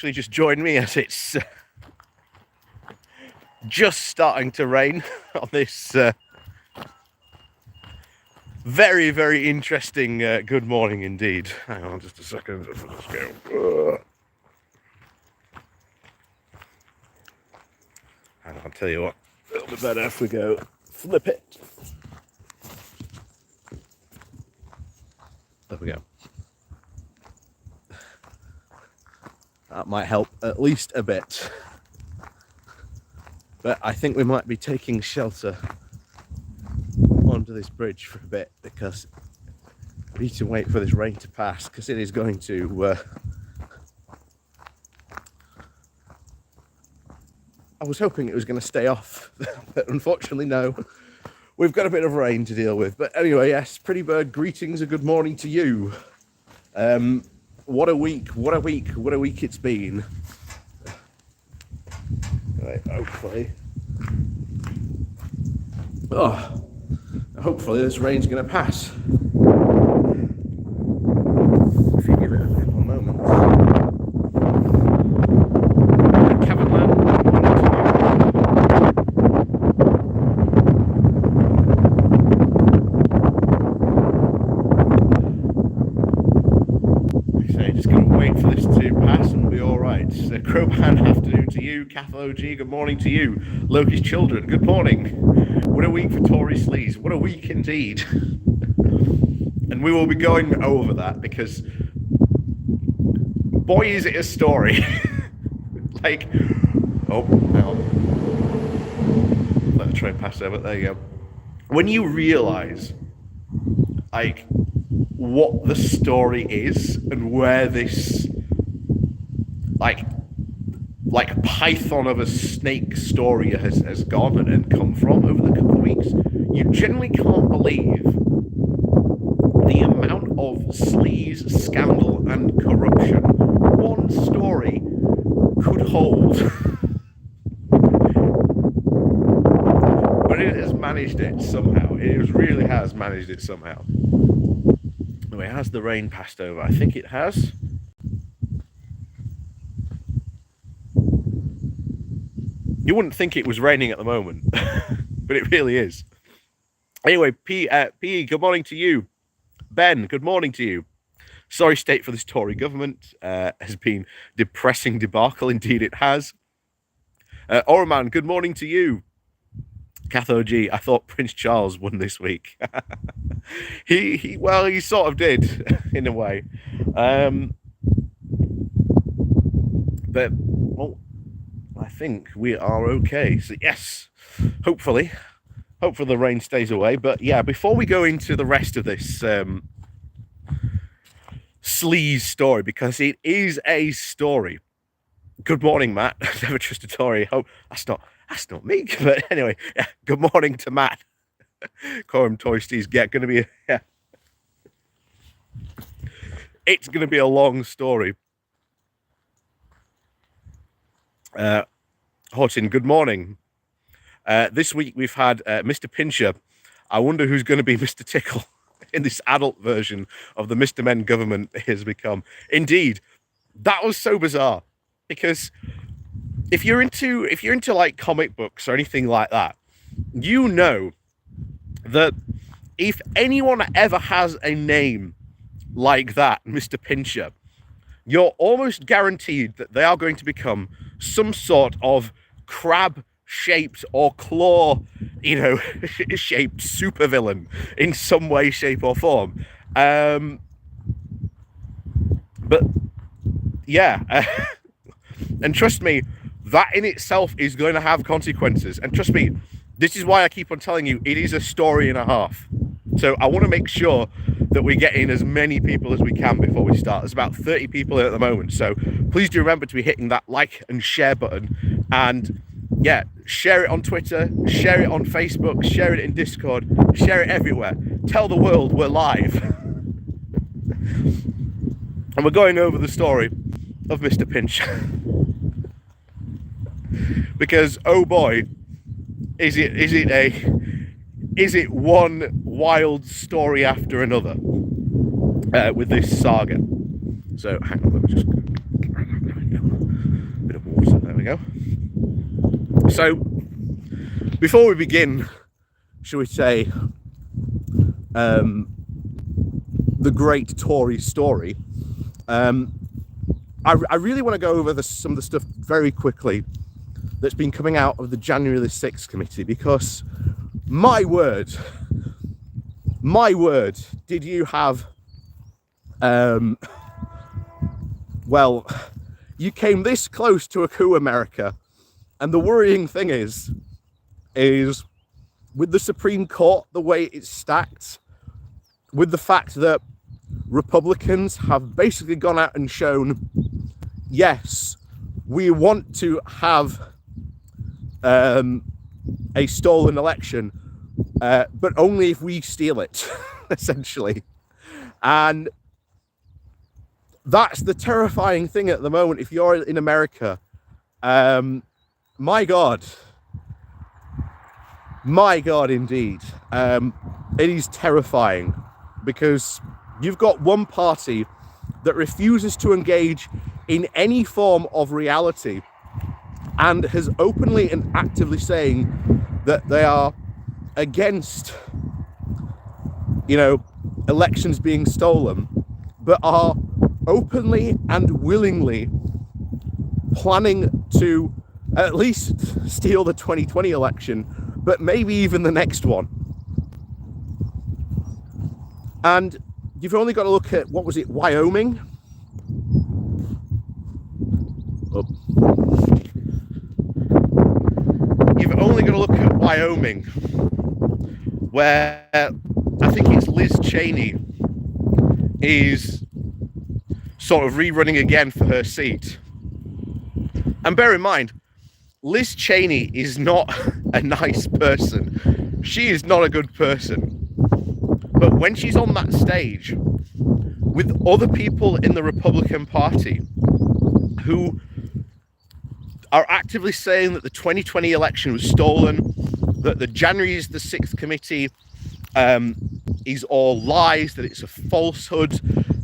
Actually just joined me as it's just starting to rain on this very, very interesting good morning indeed. Hang on just a second. Let's go. And I'll tell you what, it'll be better if we go flip it. There we go. That might help at least a bit. But I think we might be taking shelter onto this bridge for a bit because we need to wait for this rain to pass because it is going to... I was hoping it was going to stay off, but unfortunately no. We've got a bit of rain to deal with. But anyway, yes, Pretty Bird, greetings and good morning to you. What a week it's been. Right, hopefully this rain's going to pass. If you give it a little moment. Crowban, afternoon to you. Kath OG, good morning to you. Loki's children, good morning. What a week for Tory Sleaze. What a week indeed. And we will be going over that because boy is it a story. Like, oh, hang on. Let the train pass over. There you go. When you realise like what the story is and where this like python of a snake story has gone and come from over the couple of weeks, you generally can't believe the amount of sleaze, scandal and corruption one story could hold. But it has managed it somehow. It really has managed it somehow. Anyway, has the rain passed over? I think it has. You wouldn't think it was raining at the moment, but it really is. Anyway, PE, good morning to you. Ben, good morning to you. Sorry state for this Tory government. Has been depressing debacle. Indeed it has. Oraman, good morning to you. Kath OG, I thought Prince Charles won this week. He sort of did, in a way. But, well, I think we are okay. So yes, hopefully the rain stays away. But yeah, before we go into the rest of this sleaze story, because it is a story. Good morning, Matt. Never trust a Tory. Hope that's not me. But anyway, yeah, good morning to Matt. Call him Toy Steez. Yeah, gonna be it's gonna be a long story. Horton, good morning. This week we've had Mr. Pincher. I wonder who's going to be Mr. Tickle in this adult version of the Mr. Men government has become. Indeed, that was so bizarre because if you're into like comic books or anything like that, you know that if anyone ever has a name like that, Mr. Pincher, you're almost guaranteed that they are going to become some sort of crab-shaped or claw-shaped supervillain in some way, shape, or form. But yeah, and trust me, that in itself is going to have consequences. And trust me, this is why I keep on telling you, it is a story and a half. So I want to make sure that we get in as many people as we can before we start. There's about 30 people in at the moment. So please do remember to be hitting that like and share button. And yeah, share it on Twitter, share it on Facebook, share it in Discord, share it everywhere. Tell the world we're live. And we're going over the story of Mr. Pinch. Because, oh boy, is it one wild story after another with this saga. So hang on, let me just we go. So, before we begin, shall we say, the great Tory story, I really want to go over some of the stuff very quickly that's been coming out of the January the 6th committee, because my word, did you have, well, you came this close to a coup, America. And the worrying thing is with the Supreme Court, the way it's stacked, with the fact that Republicans have basically gone out and shown, yes, we want to have a stolen election, but only if we steal it, essentially. And that's the terrifying thing at the moment. If you're in America, my God, indeed. It is terrifying, because you've got one party that refuses to engage in any form of reality and has openly and actively saying that they are against, elections being stolen, but are openly and willingly planning to at least steal the 2020 election, but maybe even the next one. And you've only got to look at, what was it, Wyoming? Oh. You've only got to look at Wyoming, where I think it's Liz Cheney is sort of rerunning again for her seat. And bear in mind, Liz Cheney is not a nice person. She is not a good person. But when she's on that stage with other people in the Republican Party who are actively saying that the 2020 election was stolen, that the January the 6th committee is all lies, that it's a falsehood,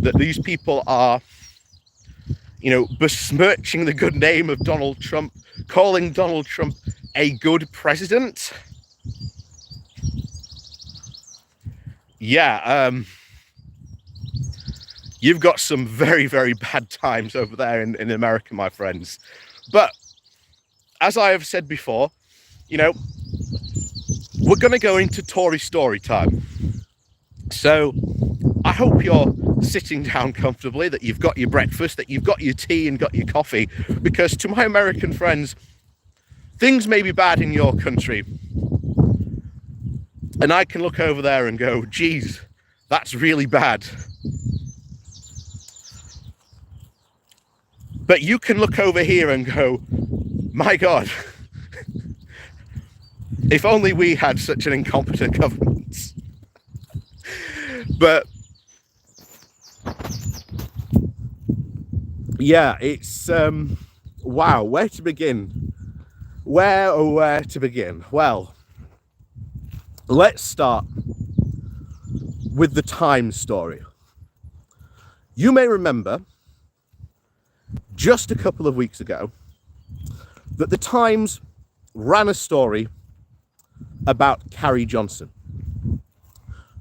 that these people are, besmirching the good name of Donald Trump, calling Donald Trump a good president. Yeah, you've got some very, very bad times over there in America, my friends. But as I have said before, we're going to go into Tory story time. So I hope you're sitting down comfortably, that you've got your breakfast, that you've got your tea and got your coffee, because to my American friends, things may be bad in your country, and I can look over there and go, geez, that's really bad. But you can look over here and go, my God, if only we had such an incompetent government. But yeah, it's wow, where to begin? Where to begin? Well, let's start with the Times story. You may remember just a couple of weeks ago that the Times ran a story about Carrie Johnson.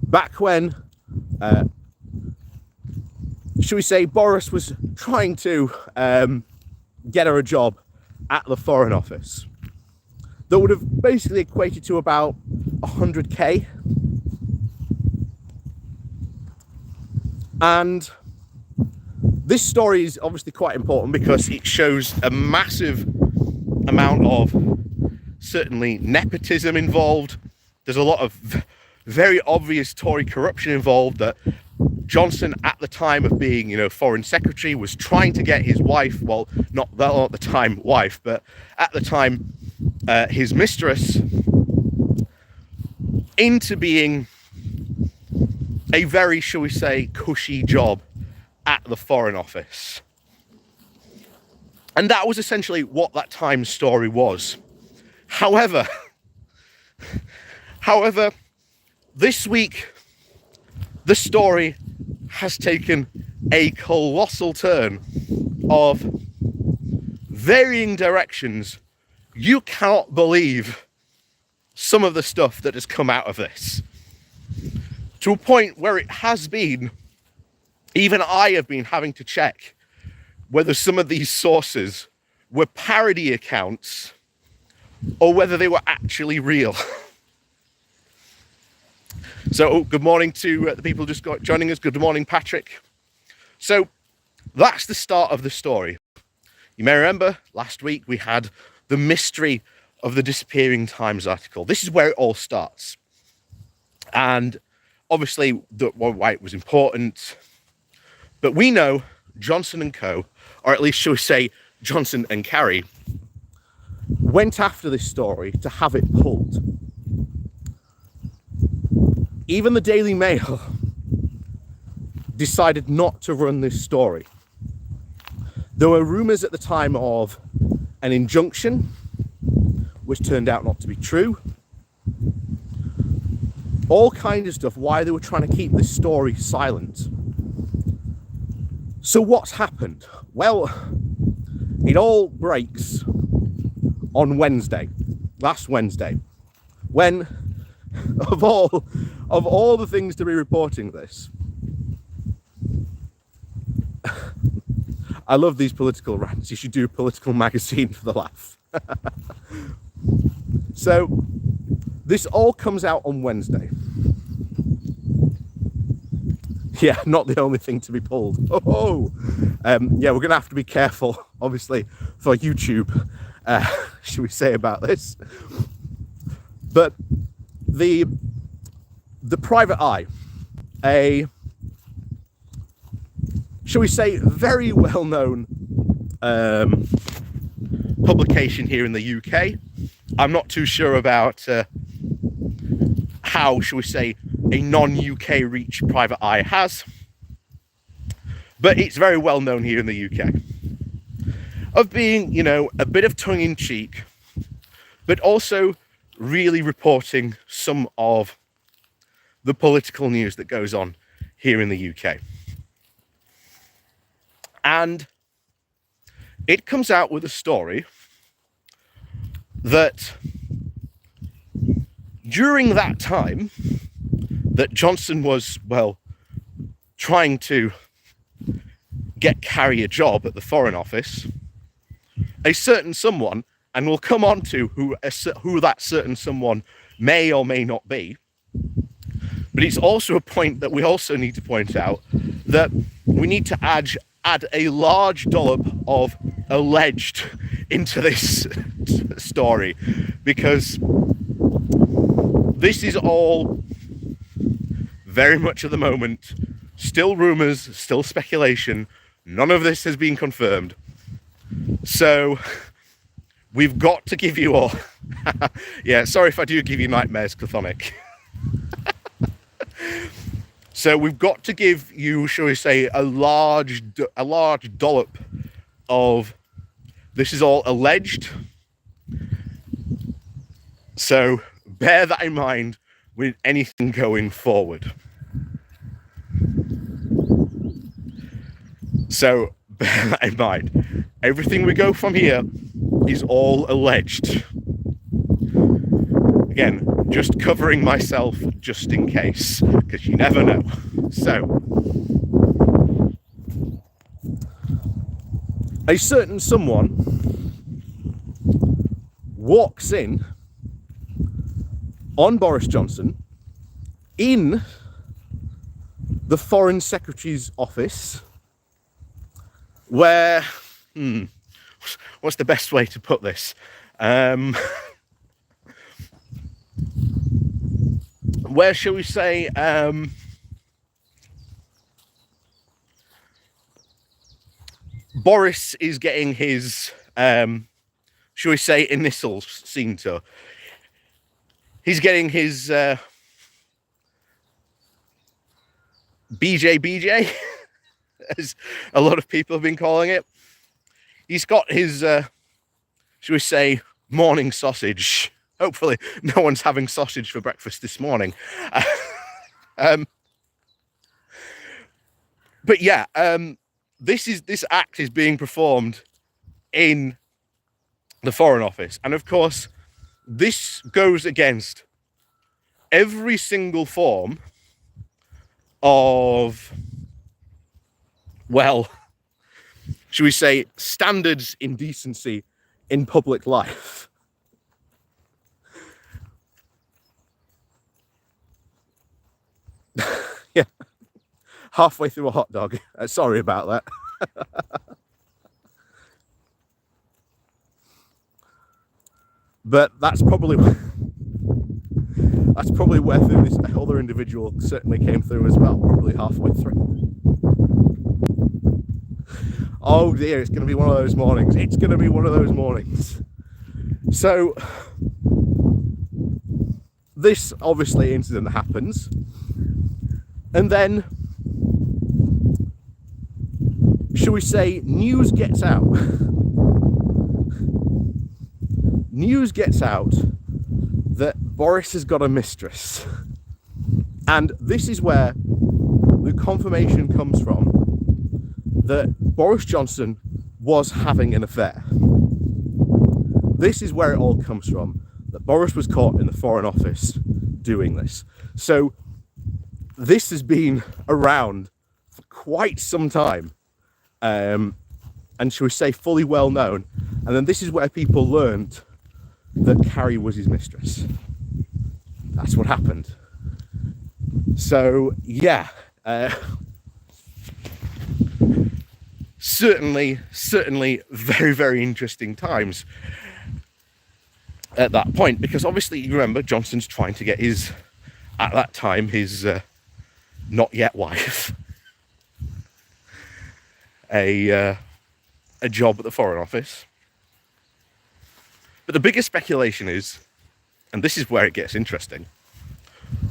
Back when, should we say, Boris was trying to get her a job at the Foreign Office that would have basically equated to about 100k. And this story is obviously quite important because it shows a massive amount of, certainly, nepotism involved. There's a lot of very obvious Tory corruption involved, that Johnson, at the time of being, Foreign Secretary, was trying to get his wife, well, not at the time wife, but at the time his mistress, into being a very, shall we say, cushy job at the Foreign Office. And that was essentially what that Times story was. However, this week, the story has taken a colossal turn of varying directions. You cannot believe some of the stuff that has come out of this, to a point where it has been, even I have been having to check whether some of these sources were parody accounts or whether they were actually real. So, good morning to the people just joining us. Good morning, Patrick. So, that's the start of the story. You may remember last week we had the mystery of the disappearing Times article. This is where it all starts. And obviously, why it was important. But we know Johnson and Co., or at least shall we say Johnson and Carrie, went after this story to have it pulled. Even the Daily Mail decided not to run this story. There were rumours at the time of an injunction, which turned out not to be true. All kinds of stuff, why they were trying to keep this story silent. So what's happened? Well, it all breaks on Wednesday, last Wednesday, when of all the things to be reporting this, I love these political rants. You should do a political magazine for the laugh. So this all comes out on Wednesday. Yeah, not the only thing to be pulled. Yeah, we're gonna have to be careful, obviously, for YouTube, should we say, about this. But the Private Eye, a, shall we say, very well-known publication here in the UK. I'm not too sure about how, shall we say, a non-UK reach Private Eye has, but it's very well known here in the UK of being, you know, a bit of tongue-in-cheek, but also really reporting some of the political news that goes on here in the UK. And it comes out with a story that during that time that Johnson was, well, trying to get Carrie a job at the Foreign Office, a certain someone, and we'll come on to who that certain someone may or may not be, but it's also a point that we also need to point out that we need to add a large dollop of alleged into this story, because this is all very much at the moment still rumours, still speculation. None of this has been confirmed. So we've got to give you all yeah, sorry if I do give you nightmares, Chthonic. So we've got to give you, shall we say, a large dollop of this is all alleged. So bear that in mind with anything going forward. So bear that in mind. Everything we go from here is all alleged. Again, just covering myself just in case, because you never know. So, a certain someone walks in on Boris Johnson in the Foreign Secretary's office, where, what's the best way to put this? Where shall we say, Boris is getting his, shall we say, initials seen to. He's getting his BJ, as a lot of people have been calling it. He's got his, shall we say, morning sausage. Hopefully no one's having sausage for breakfast this morning. But yeah, this act is being performed in the Foreign Office. And of course, this goes against every single form of, well, should we say, standards in decency in public life. Yeah, halfway through a hot dog. Sorry about that. But that's probably where this other individual certainly came through as well, probably halfway through. Oh dear, it's going to be one of those mornings. It's going to be one of those mornings. So, this obviously incident happens, and then, shall we say, news gets out. News gets out that Boris has got a mistress. And this is where the confirmation comes from that Boris Johnson was having an affair. This is where it all comes from, that Boris was caught in the Foreign Office doing this. So this has been around for quite some time, and shall we say fully well known. And then this is where people learned that Carrie was his mistress. That's what happened. So yeah, certainly very, very interesting times at that point, because obviously you remember Johnson's trying to get his, at that time, his not yet wife a job at the Foreign Office. But the biggest speculation is, and this is where it gets interesting,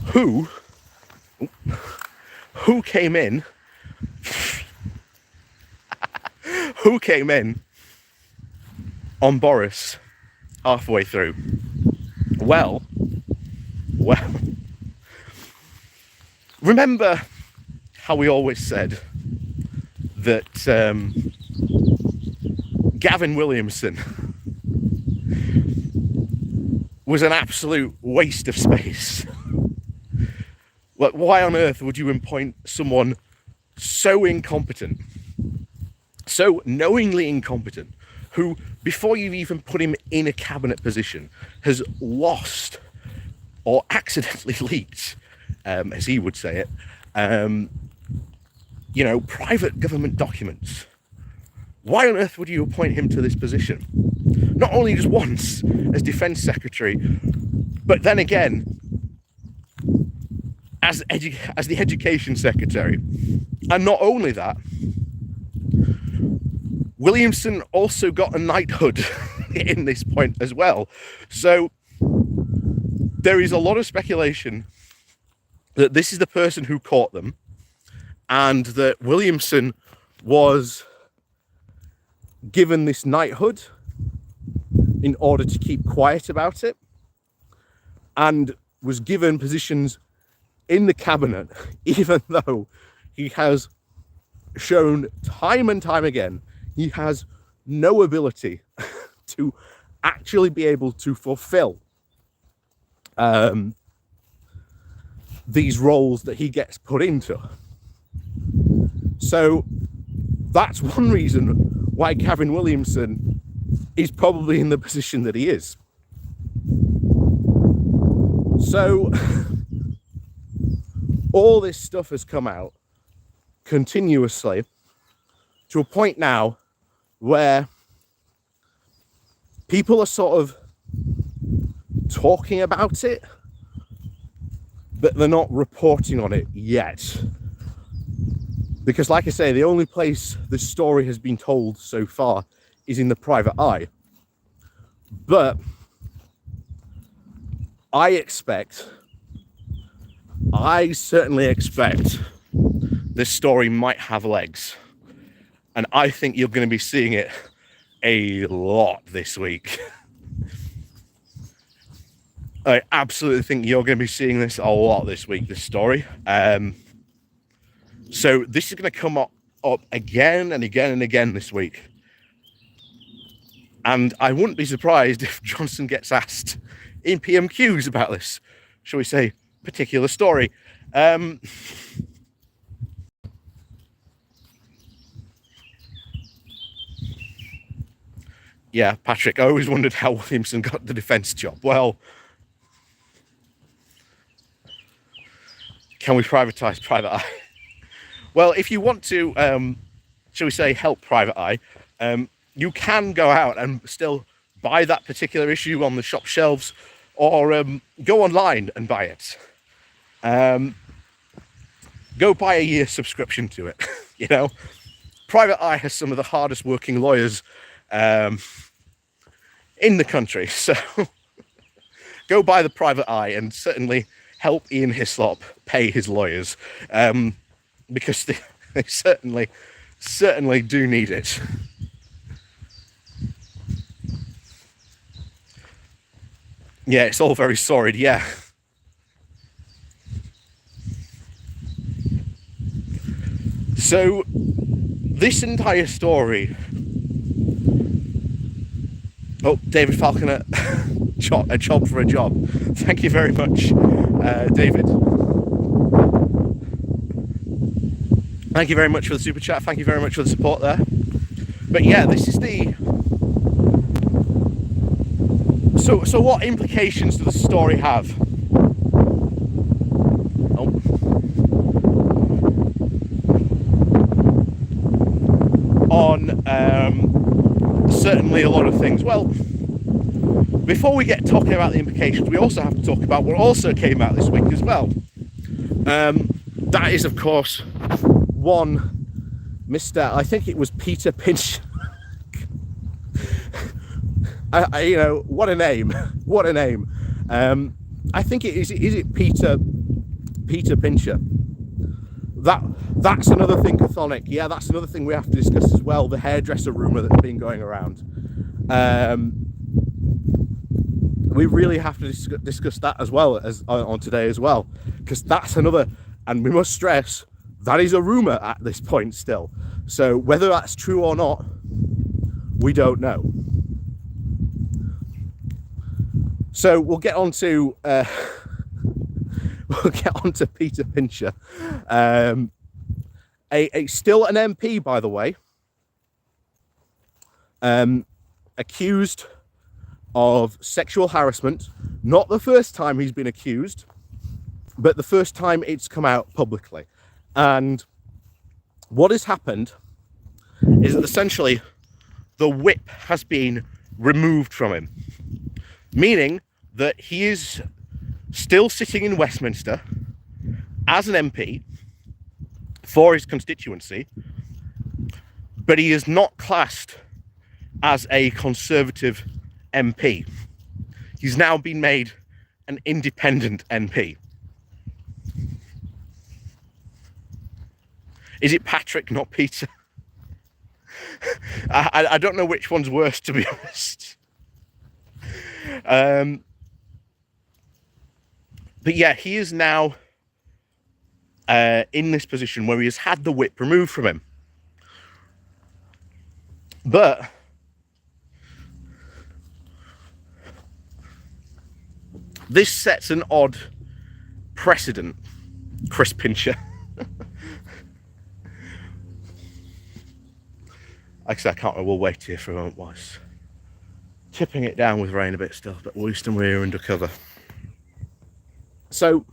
who came in on Boris halfway through? Well, remember how we always said that Gavin Williamson was an absolute waste of space? Like, why on earth would you appoint someone so incompetent, so knowingly incompetent, who, before you've even put him in a cabinet position, has lost or accidentally leaked, as he would say it, private government documents? Why on earth would you appoint him to this position? Not only just once as Defence Secretary, but then again as the Education Secretary. And not only that, Williamson also got a knighthood in this point as well. So there is a lot of speculation that this is the person who caught them, and that Williamson was given this knighthood in order to keep quiet about it, and was given positions in the cabinet, even though he has shown time and time again he has no ability to actually be able to fulfill these roles that he gets put into. So that's one reason why Gavin Williamson is probably in the position that he is. So all this stuff has come out continuously to a point now where people are sort of talking about it, but they're not reporting on it yet. Because, like I say, the only place this story has been told so far is in the private eye. But I certainly expect this story might have legs. And I think you're going to be seeing it a lot this week. I absolutely think you're going to be seeing this a lot this week, this story. So this is going to come up again and again and again this week. And I wouldn't be surprised if Johnson gets asked in PMQs about this, shall we say, particular story. Yeah, Patrick, I always wondered how Williamson got the defence job. Well, can we privatise Private Eye? Well, if you want to, shall we say, help Private Eye, you can go out and still buy that particular issue on the shop shelves, or go online and buy it. Go buy a year subscription to it. You know, Private Eye has some of the hardest working lawyers in the country, so go buy the Private Eye and certainly help Ian Hislop pay his lawyers, because they certainly do need it. Yeah, it's all very sordid, yeah. So this entire story... Oh, David Falconer, a job for a job. Thank you very much, David. Thank you very much for the super chat. Thank you very much for the support there. But yeah, this is the... So what implications does the story have? Oh. On certainly a lot of things. Well, before we get talking about the implications, we also have to talk about what also came out this week as well. That is, of course, one Mr. I think it was Peter Pinch. You know, what a name! What a name! I think it is. Is it Peter Pincher? That's another thing, Catholic. Yeah, that's another thing we have to discuss as well. The hairdresser rumor that's been going around. We really have to discuss that as well as on today as well, because that's another. And we must stress that is a rumor at this point still. So whether that's true or not, we don't know. So we'll get on to Peter Pincher, still an MP, by the way, accused of sexual harassment. Not the first time he's been accused, but the first time it's come out publicly. And what has happened is that essentially the whip has been removed from him. Meaning that he is still sitting in Westminster as an MP for his constituency, but he is not classed as a Conservative MP. He's now been made an independent MP. Is it Patrick, not Peter? I don't know which one's worse, to be honest. But yeah, he is now in this position where he has had the whip removed from him. But this sets an odd precedent, Chris Pincher. Actually, I can't. We'll wait here for a moment while it's tipping it down with rain a bit still, but at least we're under cover. So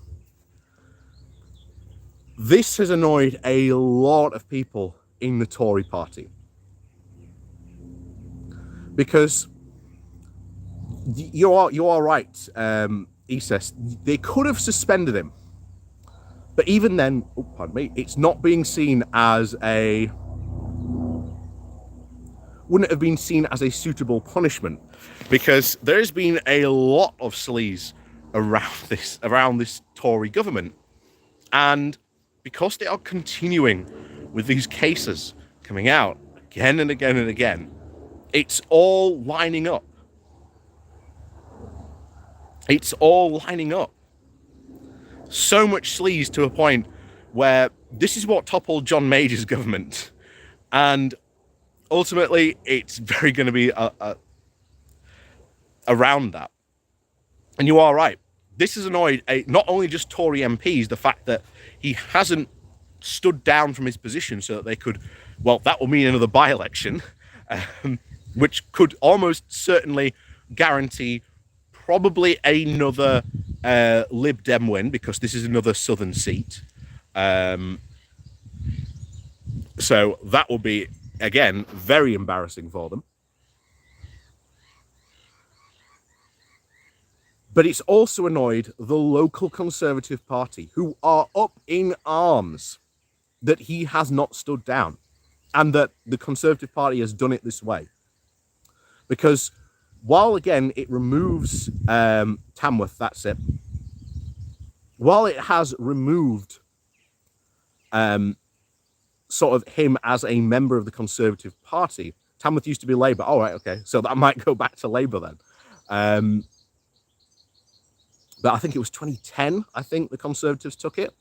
this has annoyed a lot of people in the Tory party, because you are right, Isis. They could have suspended him, but even then, it's not being seen as wouldn't have been seen as a suitable punishment, because there has been a lot of sleaze around this Tory government, and because they are continuing with these cases coming out again and again and again, it's all lining up. It's all lining up. So much sleaze to a point where this is what toppled John Major's government, and ultimately it's very going to be around that. And you are right. This has annoyed not only just Tory MPs, the fact that he hasn't stood down from his position so that they could, well, that will mean another by-election, which could almost certainly guarantee probably another Lib Dem win, because this is another southern seat. So that will be, again, very embarrassing for them. But it's also annoyed the local Conservative Party, who are up in arms that he has not stood down and that the Conservative Party has done it this way. Because while, again, it removes Tamworth, that's it, while it has removed sort of him as a member of the Conservative Party, Tamworth used to be Labour. All right, okay, so that might go back to Labour then. But I think it was 2010, I think the Conservatives took it.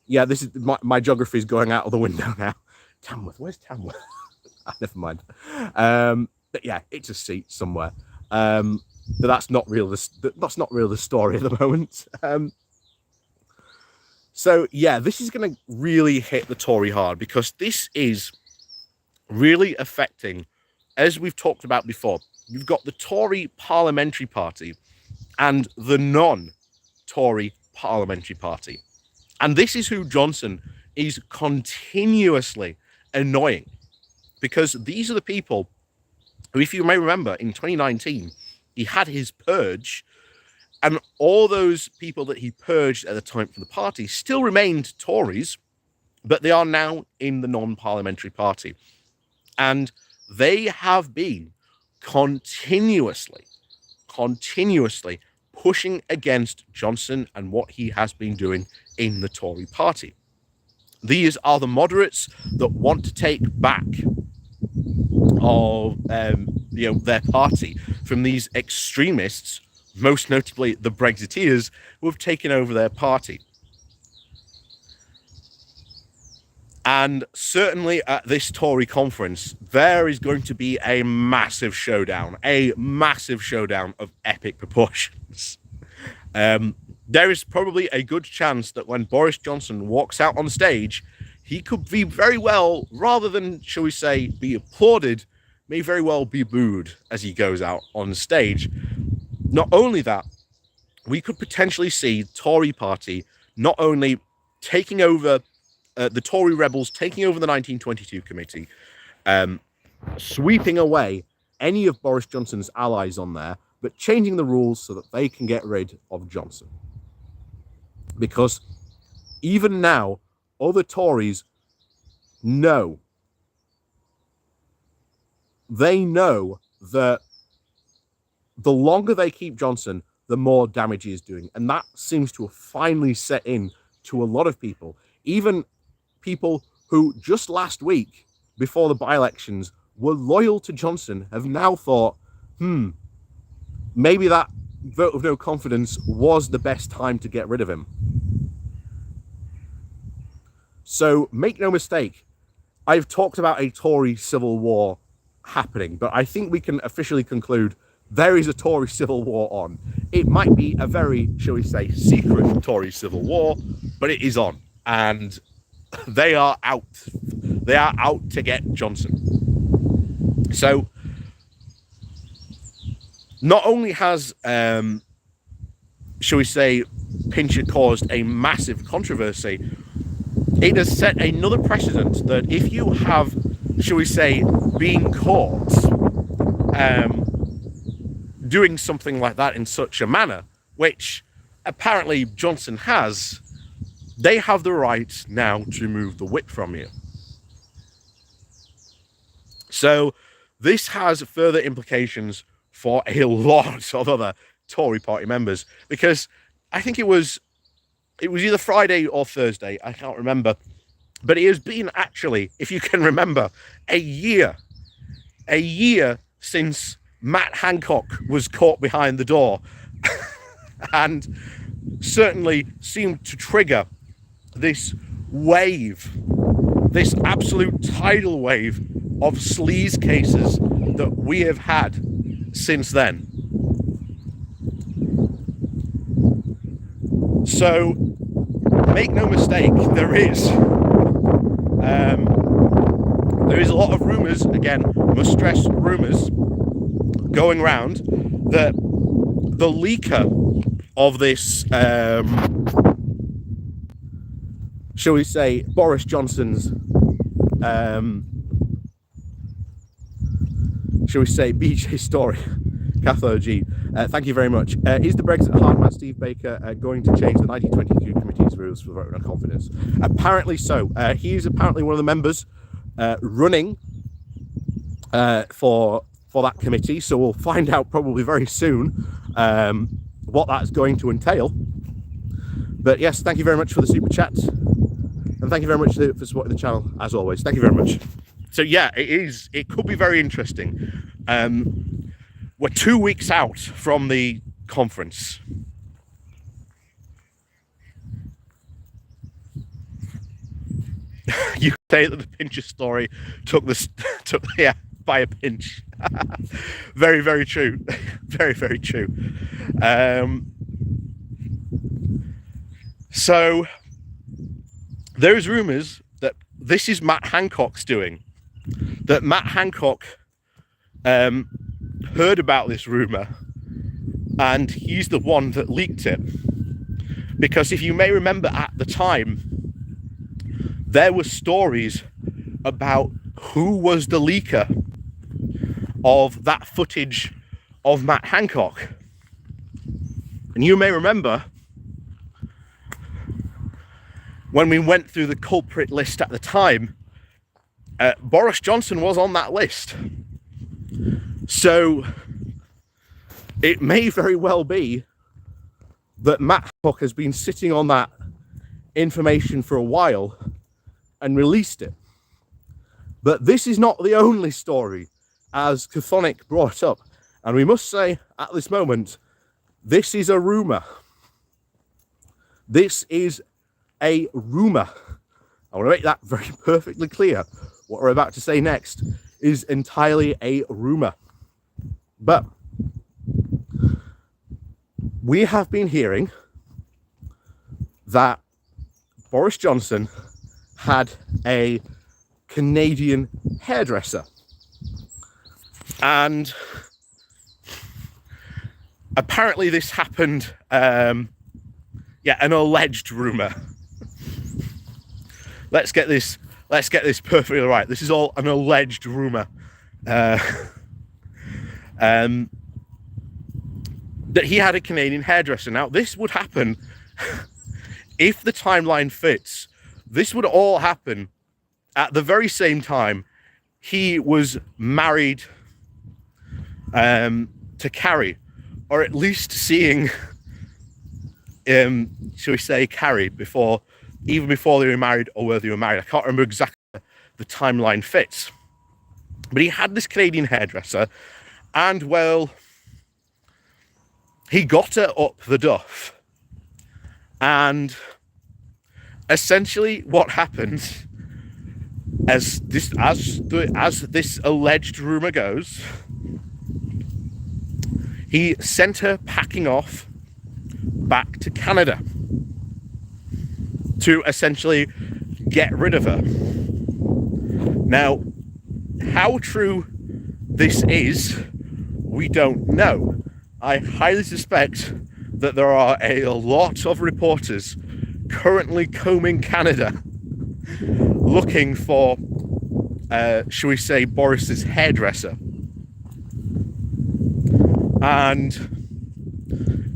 Yeah, this is my geography is going out of the window now. Tamworth, where's Tamworth? Never mind. But yeah, it's a seat somewhere. But that's not real. That's not real the story at the moment. So yeah, this is going to really hit the Tory hard, because this is really affecting, as we've talked about before. You've got the Tory Parliamentary Party and the non-Tory Parliamentary Party. And this is who Johnson is continuously annoying, because these are the people who, if you may remember, in 2019, he had his purge, and all those people that he purged at the time from the party still remained Tories, but they are now in the non-parliamentary party. And they have been continuously pushing against Johnson and what he has been doing in the Tory party. These are the moderates that want to take back of their party from these extremists, most notably the Brexiteers, who have taken over their party. And certainly at this Tory conference, there is going to be a massive showdown of epic proportions. There is probably a good chance that when Boris Johnson walks out on stage, he could be very well, rather than, shall we say, be applauded, may very well be booed as he goes out on stage. Not only that, we could potentially see Tory party not only taking over the Tory rebels taking over the 1922 committee, sweeping away any of Boris Johnson's allies on there, but changing the rules so that they can get rid of Johnson. Because even now, other Tories know. They know that the longer they keep Johnson, the more damage he is doing. And that seems to have finally set in to a lot of people. Even people who just last week, before the by-elections, were loyal to Johnson, have now thought, maybe that vote of no confidence was the best time to get rid of him. So make no mistake, I've talked about a Tory civil war happening, but I think we can officially conclude there is a Tory civil war on. It might be a very, shall we say, secret Tory civil war, but it is on. And they are out. They are out to get Johnson. So, not only has, shall we say, Pincher caused a massive controversy, it has set another precedent that if you have, shall we say, been caught doing something like that in such a manner, which apparently Johnson has, they have the right now to remove the whip from you. So this has further implications for a lot of other Tory party members, because I think it was either Friday or Thursday, I can't remember, but it has been actually, if you can remember, a year since Matt Hancock was caught behind the door and certainly seemed to trigger this wave, this absolute tidal wave of sleaze cases that we have had since then. So make no mistake, there is a lot of rumours, again, must stress rumours, going around that the leaker of this, shall we say, Boris Johnson's, shall we say, BJ story, Cathode G, thank you very much. Is the Brexit hard man Steve Baker going to change the 1922 committee's rules for voting on confidence? Apparently so. He is apparently one of the members running for that committee, so we'll find out probably very soon what that's going to entail. But yes, thank you very much for the super chat, and thank you very much for supporting the channel as always. Thank you very much. So yeah, it could be very interesting. We're 2 weeks out from the conference. You say that the Pincher story took yeah, by a pinch. Very, very true. Very, very true. So there's rumours that this is Matt Hancock's doing. That Matt Hancock heard about this rumour, and he's the one that leaked it. Because if you may remember, at the time, there were stories about who was the leaker of that footage of Matt Hancock. And you may remember when we went through the culprit list at the time, Boris Johnson was on that list. So it may very well be that Matt Hancock has been sitting on that information for a while and released it. But this is not the only story, as Cathonic brought up. And we must say, at this moment, this is a rumour. This is a rumour. I want to make that very perfectly clear. What we're about to say next is entirely a rumour. But we have been hearing that Boris Johnson had a Canadian hairdresser. And apparently this happened, an alleged rumour. Let's get this perfectly right. This is all an alleged rumour. That he had a Canadian hairdresser. Now, this would happen, if the timeline fits, this would all happen at the very same time he was married to Carrie, or at least seeing, shall we say, Carrie even before they were married, or whether they were married. I can't remember exactly the timeline fits. But he had this Canadian hairdresser, and well, he got her up the duff. And essentially what happened, as this alleged rumour goes, he sent her packing off back to Canada to essentially get rid of her. Now, how true this is, we don't know. I highly suspect that there are a lot of reporters currently combing Canada looking for, shall we say, Boris's hairdresser. And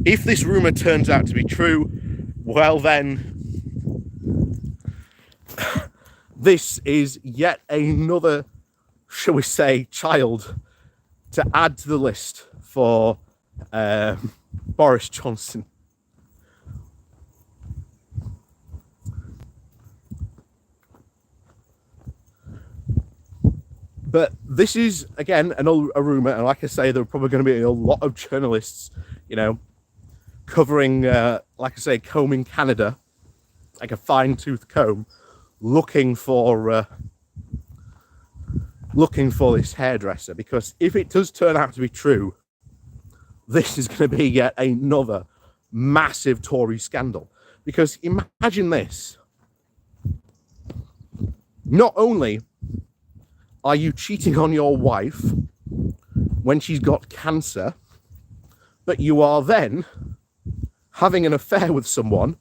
if this rumour turns out to be true, well then, this is yet another, shall we say, child to add to the list for Boris Johnson. But this is, again, a rumour, and like I say, there are probably going to be a lot of journalists, covering, like I say, combing Canada, like a fine-tooth comb, looking for this hairdresser. Because if it does turn out to be true, this is going to be yet another massive Tory scandal. Because imagine this. Not only are you cheating on your wife when she's got cancer, but you are then having an affair with someone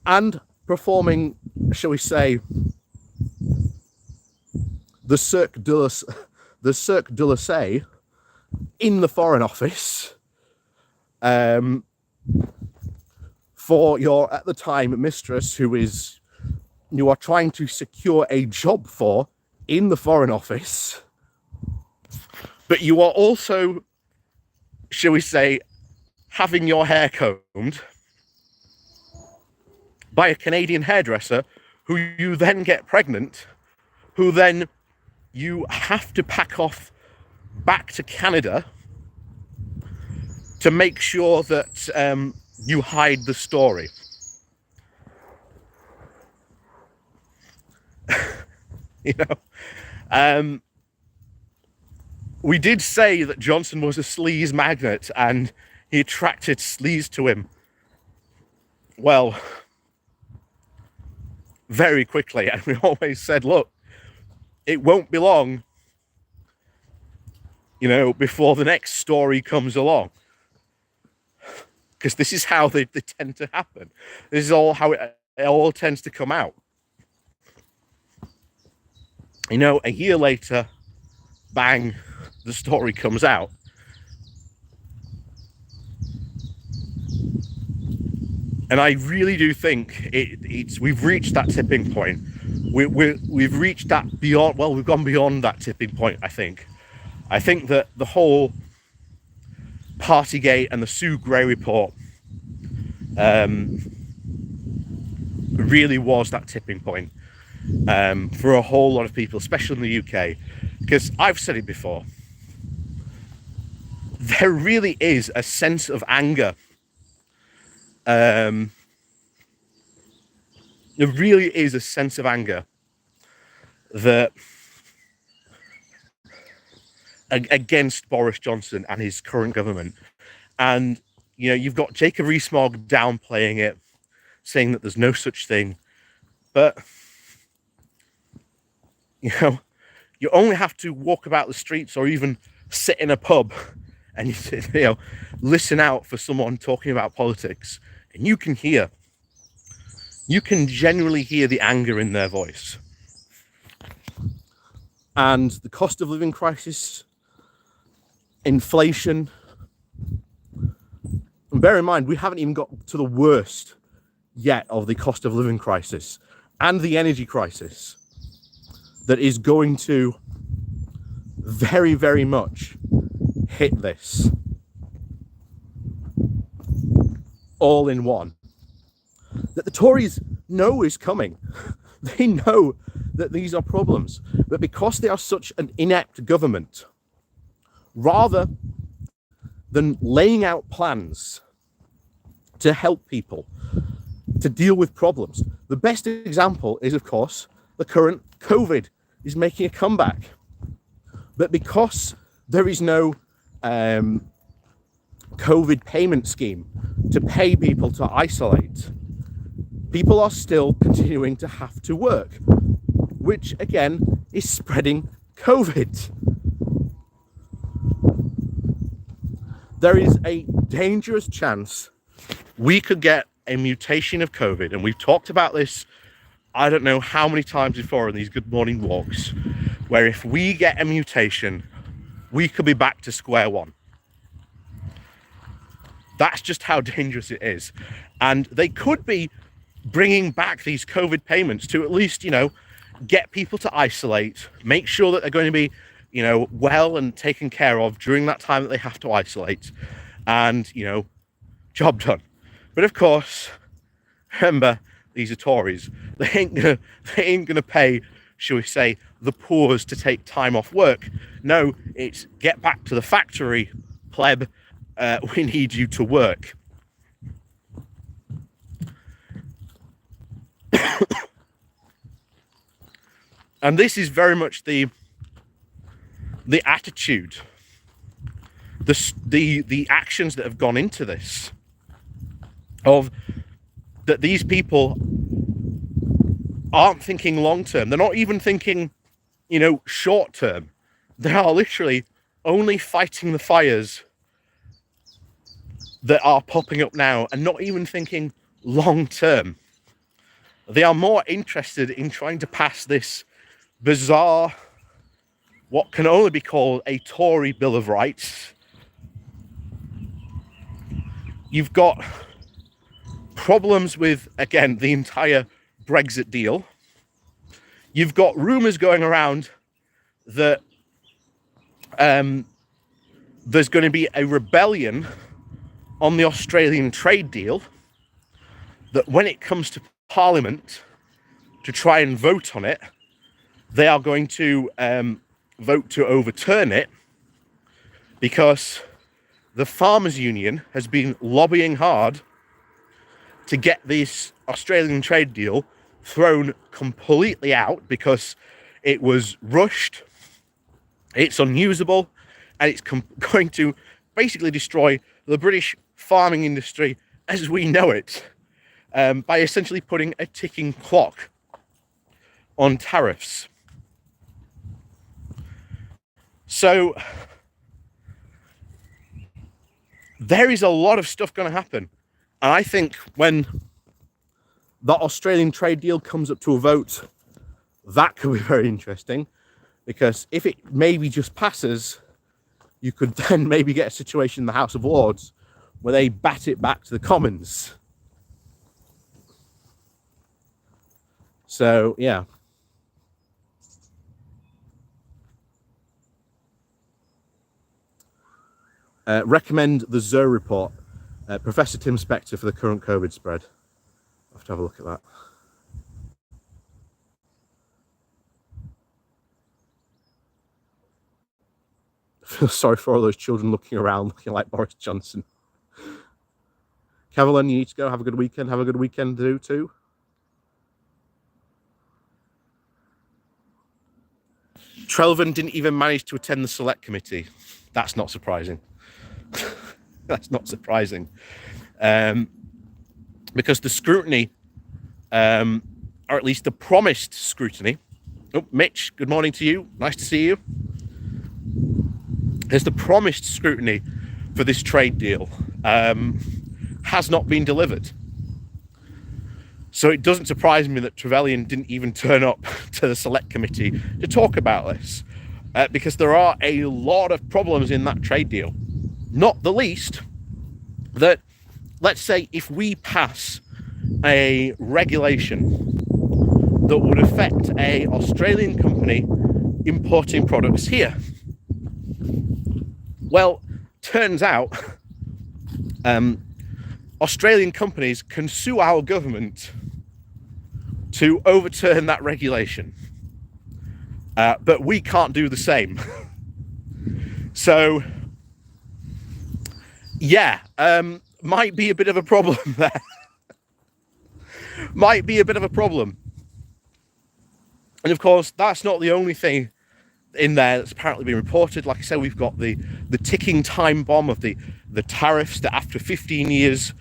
and performing, shall we say, the Cirque du Soleil in the Foreign Office for your, at the time, mistress who you are trying to secure a job for in the Foreign Office. But you are also, shall we say, having your hair combed by a Canadian hairdresser who you then get pregnant, who then you have to pack off back to Canada to make sure that you hide the story. You know, we did say that Johnson was a sleaze magnet and he attracted sleaze to him. Well, very quickly, and we always said, look, it won't be long, you know, before the next story comes along. Because this is how they tend to happen. This is all how it all tends to come out. You know, a year later, bang, the story comes out. And I really do think we've reached that tipping point. We've reached that beyond, well, we've gone beyond that tipping point, I think. I think that the whole Partygate and the Sue Gray report really was that tipping point for a whole lot of people, especially in the UK. Because I've said it before, there really is a sense of anger. There really is a sense of anger that against Boris Johnson and his current government. And, you know, you've got Jacob Rees-Mogg downplaying it, saying that there's no such thing. But, you know, you only have to walk about the streets or even sit in a pub and, you know, listen out for someone talking about politics. And you can genuinely hear the anger in their voice. And the cost of living crisis, inflation. And bear in mind, we haven't even got to the worst yet of the cost of living crisis and the energy crisis that is going to very, very much hit this all in one. That the Tories know is coming. They know that these are problems, but because they are such an inept government, rather than laying out plans to help people to deal with problems, the best example is, of course, the current COVID is making a comeback. But because there is no COVID payment scheme to pay people to isolate, people are still continuing to have to work, which again is spreading COVID. There is a dangerous chance we could get a mutation of COVID, and we've talked about this I don't know how many times before in these Good Morning Walks, where if we get a mutation, we could be back to square one. That's just how dangerous it is. And they could be bringing back these COVID payments to at least, you know, get people to isolate, make sure that they're going to be, you know, well and taken care of during that time that they have to isolate, and, you know, job done. But of course, remember, these are Tories. They ain't gonna pay, shall we say, the poors to take time off work. No, it's get back to the factory, pleb. We need you to work. And this is very much the attitude the actions that have gone into this, of that these people aren't thinking long term. They're not even thinking, you know, short term. They are literally only fighting the fires that are popping up now and not even thinking long term. They are more interested in trying to pass this bizarre, what can only be called a Tory Bill of Rights. You've got problems with, again, the entire Brexit deal. You've got rumours going around that there's going to be a rebellion on the Australian trade deal, that when it comes to Parliament to try and vote on it, they are going to vote to overturn it, because the Farmers Union has been lobbying hard to get this Australian trade deal thrown completely out, because it was rushed, it's unusable, and it's going to basically destroy the British farming industry as we know it, by essentially putting a ticking clock on tariffs. So there is a lot of stuff going to happen. And I think when that Australian trade deal comes up to a vote, that could be very interesting, because if it maybe just passes, you could then maybe get a situation in the House of Lords where they bat it back to the Commons. So, yeah. Recommend the Zer report. Professor Tim Spector for the current COVID spread. I'll have to have a look at that. I feel sorry for all those children looking around, looking like Boris Johnson. Caroline, you need to go. Have a good weekend. Have a good weekend too. Trelvin didn't even manage to attend the select committee. That's not surprising. That's not surprising. Because the scrutiny, or at least the promised scrutiny. Oh, Mitch, good morning to you. Nice to see you. There's the promised scrutiny for this trade deal has not been delivered. So it doesn't surprise me that Trevelyan didn't even turn up to the select committee to talk about this, because there are a lot of problems in that trade deal. Not the least that, let's say, if we pass a regulation that would affect an Australian company importing products here. Well, turns out Australian companies can sue our government to overturn that regulation. But we can't do the same. So, yeah, might be a bit of a problem there. Might be a bit of a problem. And of course, that's not the only thing in there that's apparently been reported. Like I said, we've got the ticking time bomb of the tariffs, that after 15 years,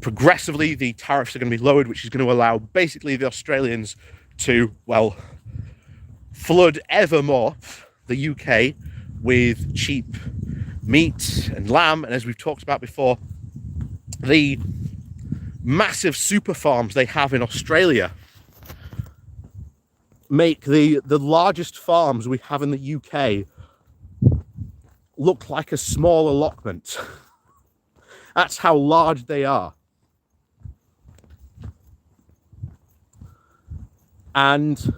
progressively the tariffs are going to be lowered, which is going to allow basically the Australians to, well, flood ever more the UK with cheap meat and lamb. And as we've talked about before, the massive super farms they have in Australia make the largest farms we have in the UK look like a small allotment. That's how large they are. And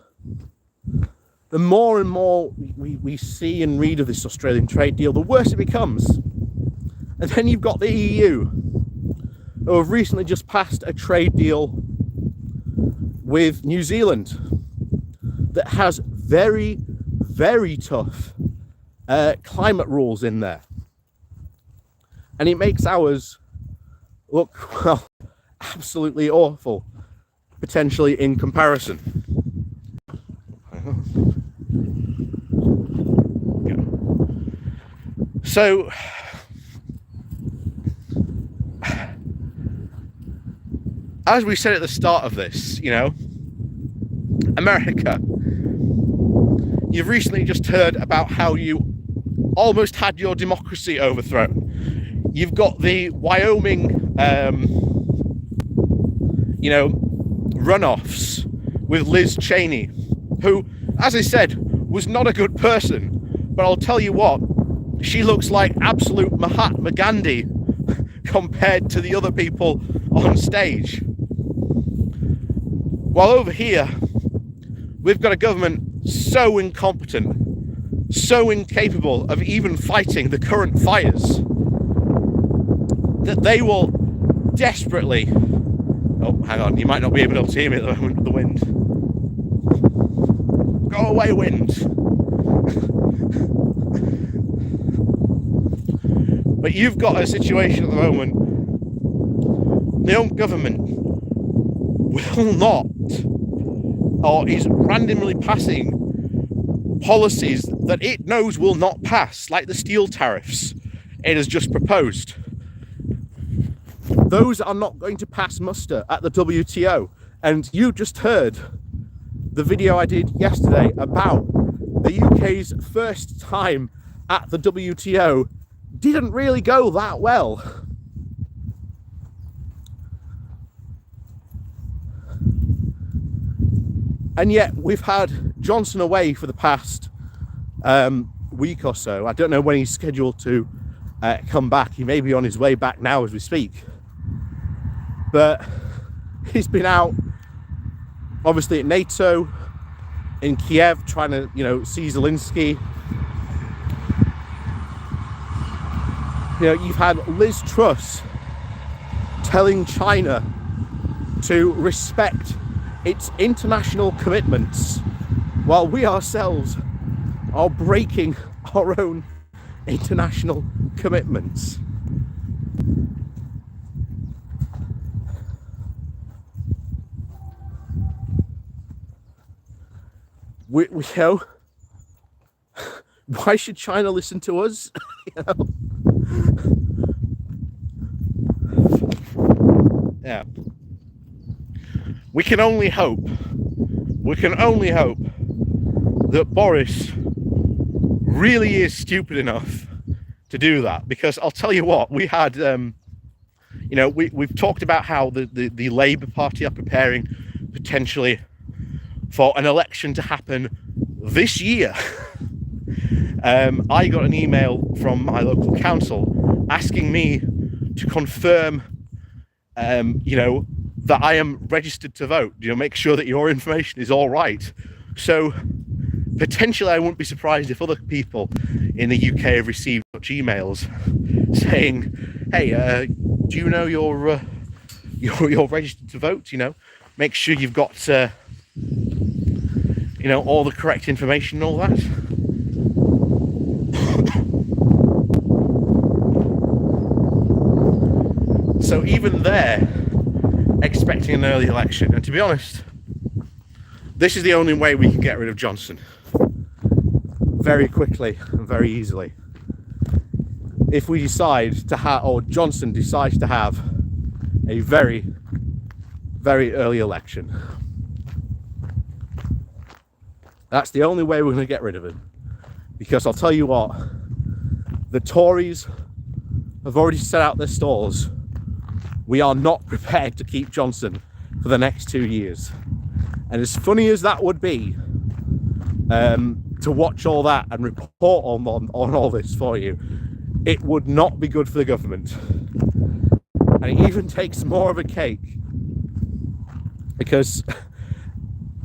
the more and more we see and read of this Australian trade deal, the worse it becomes. And then you've got the EU, who have recently just passed a trade deal with New Zealand that has very, very tough climate rules in there. And it makes ours look, well, absolutely awful, potentially in comparison. So, as we said at the start of this, you know, America, you've recently just heard about how you almost had your democracy overthrown. You've got the Wyoming, you know, runoffs with Liz Cheney, who, as I said, was not a good person. But I'll tell you what, she looks like absolute Mahatma Gandhi compared to the other people on stage. While over here, we've got a government so incompetent, so incapable of even fighting the current fires, that they will desperately... Oh, hang on, you might not be able to hear me at the moment with the wind. Go away, wind. But you've got a situation at the moment, the own government will not, or is randomly passing policies that it knows will not pass, like the steel tariffs it has just proposed. Those are not going to pass muster at the WTO. And you just heard the video I did yesterday about the UK's first time at the WTO didn't really go that well. And yet we've had Johnson away for the past week or so. I don't know when he's scheduled to come back. He may be on his way back now as we speak. But he's been out, obviously, at NATO, in Kiev, trying to, you know, see Zelensky. You know, you've had Liz Truss telling China to respect its international commitments, while we ourselves are breaking our own international commitments. We you know, why should China listen to us? You know? Yeah. We can only hope that Boris really is stupid enough to do that, because I'll tell you what, we had, you know, we've talked about how the Labour Party are preparing potentially for an election to happen this year. I got an email from my local council asking me to confirm, you know, that I am registered to vote. You know, make sure that your information is all right. So potentially I wouldn't be surprised if other people in the UK have received such emails saying, hey, do you know you're registered to vote? You know, make sure you've got you know, all the correct information and all that. So even they're expecting an early election. And to be honest, this is the only way we can get rid of Johnson very quickly and very easily. If we decide to have, or Johnson decides to have, a very, very early election. That's the only way we're going to get rid of him. Because I'll tell you what, the Tories have already set out their stalls. We are not prepared to keep Johnson for the next 2 years. And as funny as that would be, to watch all that and report on all this for you, it would not be good for the government. And it even takes more of a cake, because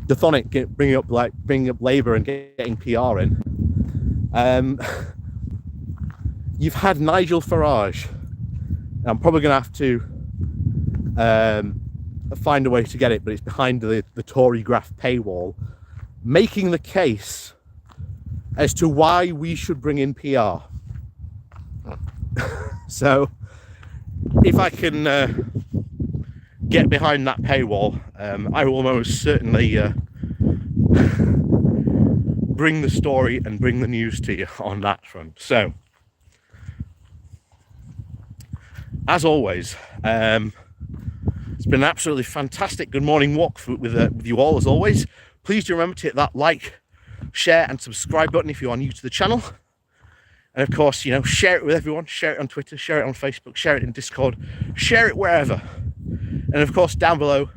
Dathonic bringing up Labour and getting PR in. You've had Nigel Farage. I'm probably going to have to find a way to get it, but it's behind the Tory graph paywall, making the case as to why we should bring in PR. So if I can get behind that paywall, I will most certainly bring the story and bring the news to you on that front. So as always, it's been an absolutely fantastic good morning walk with you all, as always. Please do remember to hit that like, share and subscribe button if you are new to the channel. And of course, share it with everyone. Share it on Twitter, share it on Facebook, share it in Discord, share it wherever. And of course, down below,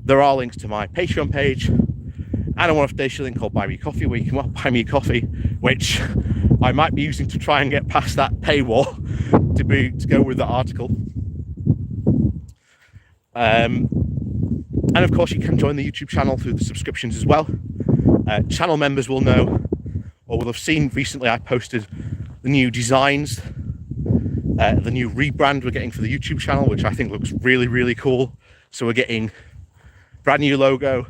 there are links to my Patreon page and a one-off day link called Buy Me Coffee, where you can buy me a coffee, which I might be using to try and get past that paywall to go with the article. And of course, you can join the YouTube channel through the subscriptions as well. Channel members will know, or will have seen recently, I posted the new designs, the new rebrand we're getting for the YouTube channel, which I think looks really, really cool. So we're getting brand new logo,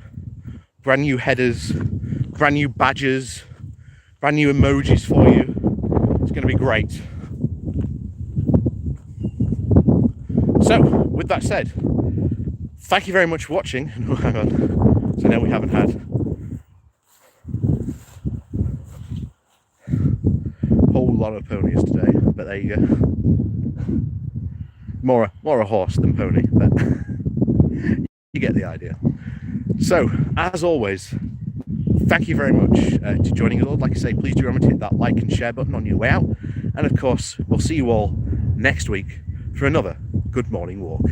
brand new headers, brand new badges, brand new emojis for you. It's going to be great. So, with that said, thank you very much for watching. Oh, hang on. So now we haven't had a whole lot of ponies today, but there you go. More a horse than pony, but you get the idea. So, as always, thank you very much to joining us all. Like I say, please do remember to hit that like and share button on your way out. And of course, we'll see you all next week for another good morning walk.